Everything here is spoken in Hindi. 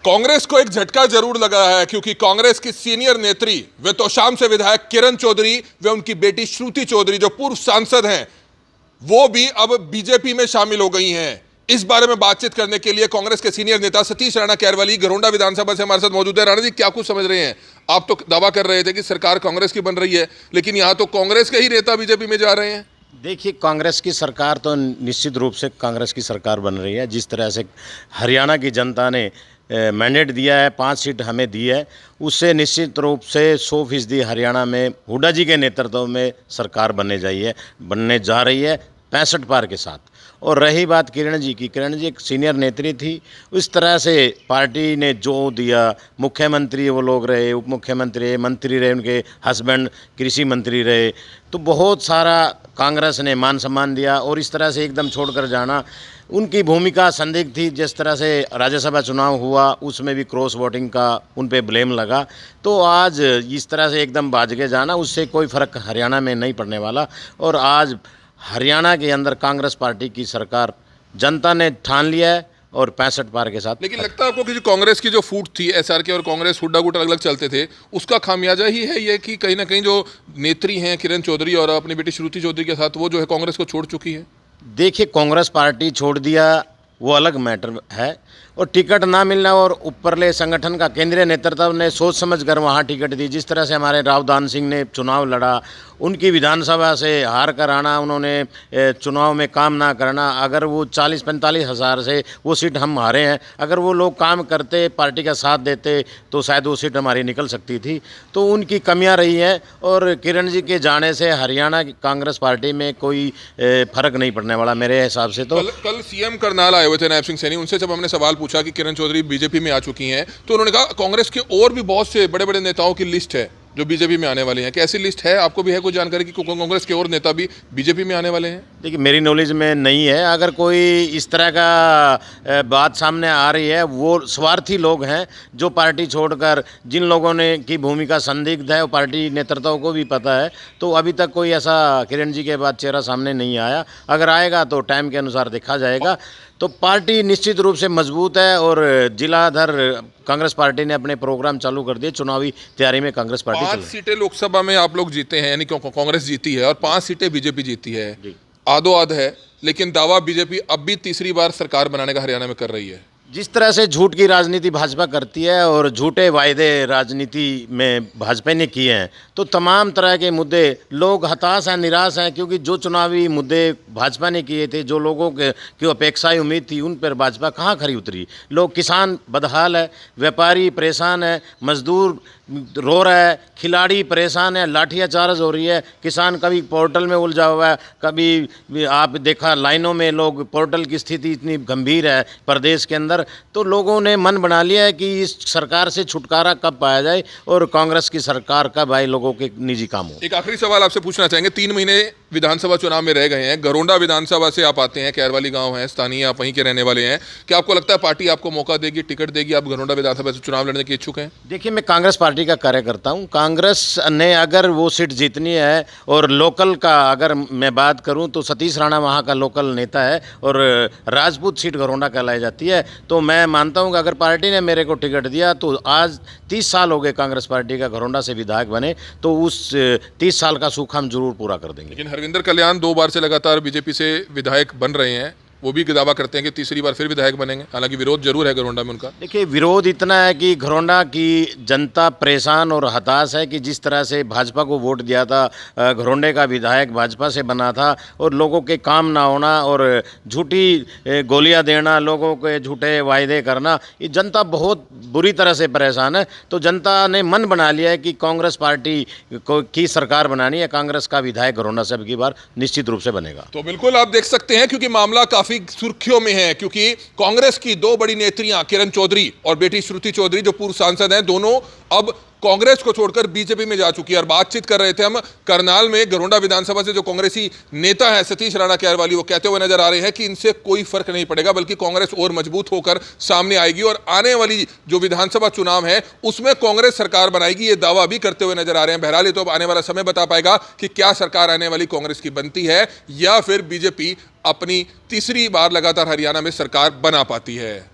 कांग्रेस को एक झटका जरूर लगा है क्योंकि कांग्रेस की सीनियर नेत्री वे तोशाम से विधायक किरण चौधरी वे उनकी बेटी श्रुति चौधरी जो पूर्व सांसद हैं वो भी अब बीजेपी में शामिल हो गई हैं। इस बारे में बातचीत करने के लिए कांग्रेस के सीनियर नेता सतीश राणा कैरवाली घरोंडा विधानसभा से हमारे साथ मौजूद है। राणा जी, क्या कुछ समझ रहे हैं? आप तो दावा कर रहे थे कि सरकार कांग्रेस की बन रही है, लेकिन यहां तो कांग्रेस के ही नेता बीजेपी में जा रहे हैं। देखिए, कांग्रेस की सरकार तो निश्चित रूप से कांग्रेस की सरकार बन रही है। जिस तरह से हरियाणा की जनता ने मैंडेट दिया है, 5 सीट हमें दी है, उससे निश्चित रूप से 100% हरियाणा में हुड्डा जी के नेतृत्व में सरकार बनने जा रही है 65 पार के साथ। और रही बात किरण जी की, किरण जी एक सीनियर नेत्री थी। उस तरह से पार्टी ने जो दिया, मुख्यमंत्री वो लोग रहे, उप मुख्यमंत्री, मंत्री रहे, उनके हस्बैंड कृषि मंत्री रहे, तो बहुत सारा कांग्रेस ने मान सम्मान दिया। और इस तरह से एकदम छोड़कर जाना, उनकी भूमिका संदिग्ध थी। जिस तरह से राज्यसभा चुनाव हुआ उसमें भी क्रॉस वोटिंग का उन पे ब्लेम लगा, तो आज इस तरह से एकदम भाज के जाना, उससे कोई फ़र्क हरियाणा में नहीं पड़ने वाला। और आज हरियाणा के अंदर कांग्रेस पार्टी की सरकार जनता ने ठान लिया है और 65 पार के साथ। लेकिन लगता है आपको कि जो कांग्रेस की जो फूट थी, एसआर के और कांग्रेस हुड्डा गुट अलग अलग चलते थे, उसका खामियाजा ही है ये कि कहीं ना कहीं जो नेत्री हैं किरण चौधरी और अपनी बेटी श्रुति चौधरी के साथ वो जो है कांग्रेस को छोड़ चुकी है? देखिए, कांग्रेस पार्टी छोड़ दिया वो अलग मैटर है, और टिकट ना मिलना और ऊपरले संगठन का केंद्रीय नेतृत्व ने सोच समझ कर वहाँ टिकट दी। जिस तरह से हमारे रावदान सिंह ने चुनाव लड़ा, उनकी विधानसभा से हार कर आना, उन्होंने चुनाव में काम ना करना, अगर वो 40-45 हज़ार से वो सीट हम हारे हैं, अगर वो लोग काम करते, पार्टी का साथ देते, तो शायद वो सीट हमारी निकल सकती थी। तो उनकी कमियां रही हैं, और किरण जी के जाने से हरियाणा की कांग्रेस पार्टी में कोई फ़र्क नहीं पड़ने वाला मेरे हिसाब से। तो कल सीएम करनाल आए हुए थे नायब सिंह सैनी, उनसे जब हमने सवाल पूछा कि किरण चौधरी बीजेपी में आ चुकी हैं, तो उन्होंने कहा कांग्रेस के और भी बहुत से बड़े बड़े नेताओं की लिस्ट है जो बीजेपी में आने वाले हैं। कैसी लिस्ट है? आपको भी है कोई जानकारी कि कांग्रेस के और नेता भी बीजेपी में आने वाले हैं? देखिए, मेरी नॉलेज में नहीं है। अगर कोई इस तरह का बात सामने आ रही है, वो स्वार्थी लोग हैं जो पार्टी छोड़कर, जिन लोगों ने की भूमिका संदिग्ध है, वो पार्टी नेतृत्व को भी पता है। तो अभी तक कोई ऐसा किरण जी के बाद चेहरा सामने नहीं आया। अगर आएगा तो टाइम के अनुसार देखा जाएगा। तो पार्टी निश्चित रूप से मजबूत है, और जिलाधर कांग्रेस पार्टी ने अपने प्रोग्राम चालू कर दिए। चुनावी तैयारी में कांग्रेस पार्टी 5 सीटें लोकसभा में आप लोग जीते हैं, यानी कांग्रेस जीती है, और 5 सीटें बीजेपी जीती है। आधो आध है, लेकिन दावा बीजेपी अब भी तीसरी बार सरकार बनाने का हरियाणा में कर रही है। जिस तरह से झूठ की राजनीति भाजपा करती है और झूठे वायदे राजनीति में भाजपा ने किए हैं, तो तमाम तरह के मुद्दे लोग हताश हैं, निराश हैं, क्योंकि जो चुनावी मुद्दे भाजपा ने किए थे, जो लोगों के की अपेक्षाएं उम्मीद थी, उन पर भाजपा कहाँ खरी उतरी। लोग, किसान बदहाल है, व्यापारी परेशान है, मजदूर रो रहा है, खिलाड़ी परेशान है, लाठियाचार्ज हो रही है, किसान कभी पोर्टल में उलझा हुआ है, कभी आप देखा लाइनों में लोग, पोर्टल की स्थिति इतनी गंभीर है प्रदेश के अंदर। तो लोगों ने मन बना लिया है कि इस सरकार से छुटकारा कब पाया जाए और कांग्रेस की सरकार कब आए, लोगों के निजी काम हो। एक आखिरी सवाल आपसे पूछना चाहेंगे। 3 महीने विधानसभा चुनाव में रह गए हैं, घरोंडा विधानसभा से आप आते हैं, कैरवाली गांव है, स्थानीय, आप वहीं के रहने वाले हैं। क्या आपको लगता है पार्टी आपको मौका देगी, टिकट देगी, आप घरोंडा विधानसभा से चुनाव लड़ने के इच्छुक हैं? देखिए, मैं कांग्रेस पार्टी का कार्यकर्ता हूं। कांग्रेस ने अगर वो सीट जीतनी है, और लोकल का अगर मैं बात करूं तो सतीश राणा वहां का लोकल नेता है, और राजपूत सीट घरोंडा कहलाई जाती है। तो मैं मानता हूं कि अगर पार्टी ने मेरे को टिकट दिया, तो आज 30 साल हो गए कांग्रेस पार्टी का घरोंडा से विधायक बने, तो उस 30 साल का सुख हम जरूर पूरा कर देंगे। लेकिन हरविंदर कल्याण 2 बार से लगातार बीजेपी से विधायक बन रहे हैं, वो भी दावा करते हैं कि तीसरी बार फिर विधायक बनेंगे, हालांकि विरोध जरूर है घरोंडा में उनका। देखिए, विरोध इतना है कि घरोंडा की जनता परेशान और हताश है कि जिस तरह से भाजपा को वोट दिया था, घरोंडे का विधायक भाजपा से बना था, और लोगों के काम ना होना और झूठी गोलियां देना, लोगों के झूठे वायदे करना, ये जनता बहुत बुरी तरह से परेशान है। तो जनता ने मन बना लिया है कि कांग्रेस पार्टी की सरकार बनानी है, कांग्रेस का विधायक घरोंडा से अब की बार निश्चित रूप से बनेगा। तो बिल्कुल आप देख सकते हैं, क्योंकि मामला काफी सुर्खियों में है, क्योंकि कांग्रेस की 2 बड़ी नेत्रियां किरण चौधरी और बेटी श्रुति चौधरी जो पूर्व सांसद हैं, दोनों अब कांग्रेस को छोड़कर बीजेपी में जा चुकी है। और बातचीत कर रहे थे हम करनाल में, घरोंडा विधानसभा से जो कांग्रेसी नेता है सतीश राणा कैरवाली, वो कहते हुए नजर आ रहे हैं कि इनसे कोई फर्क नहीं पड़ेगा, बल्कि कांग्रेस और मजबूत होकर सामने आएगी और आने वाली जो विधानसभा चुनाव है उसमें कांग्रेस सरकार बनाएगी, ये दावा भी करते हुए नजर आ रहे हैं। बहरहाल ये तो अब आने वाला समय बता पाएगा कि क्या सरकार आने वाली कांग्रेस की बनती है, या फिर बीजेपी अपनी तीसरी बार लगातार हरियाणा में सरकार बना पाती है।